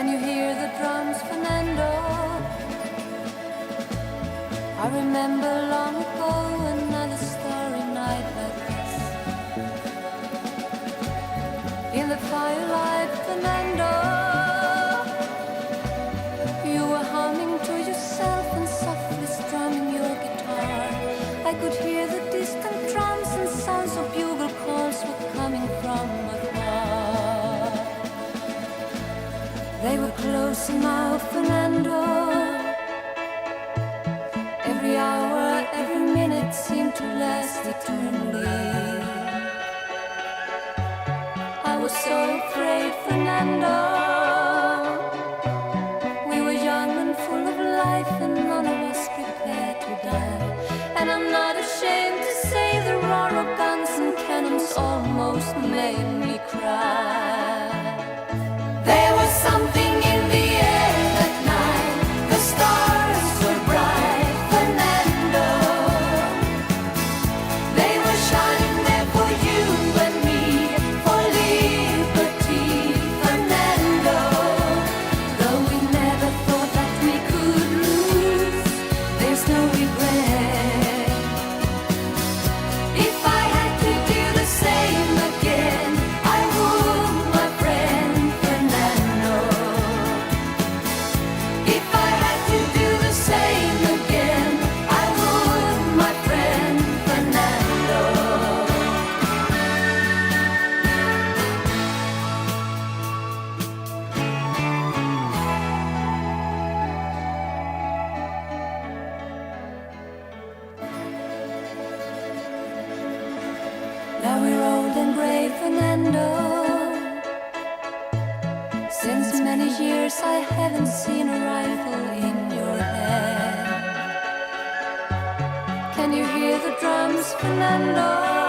Can you hear the drums, Fernando? I remember long ago another starry night like this. In the firelight, Fernando, you were humming to yourself and softly strumming your guitar. I could hear the distant drums and sounds of bugle calls were coming from afar. They were closer now, Fernando. Every hour, every minute seemed to last eternally. I was so afraid, Fernando. We were young and full of life, and none of us prepared to die. And I'm not ashamed to say the roar of guns and cannons almost made me cry. There was something in the air that night. The stars were bright, Fernando. They were shining there for you and me, for liberty, Fernando. Though we never thought that we could lose, there's no regret. If I had to do the same again, I would, my friend Fernando. If I had to do the same again, I would, my friend Fernando. Now we're old and gray, Fernando. Since many years I haven't seen a rifle in your hand. Can you hear the drums, Fernando?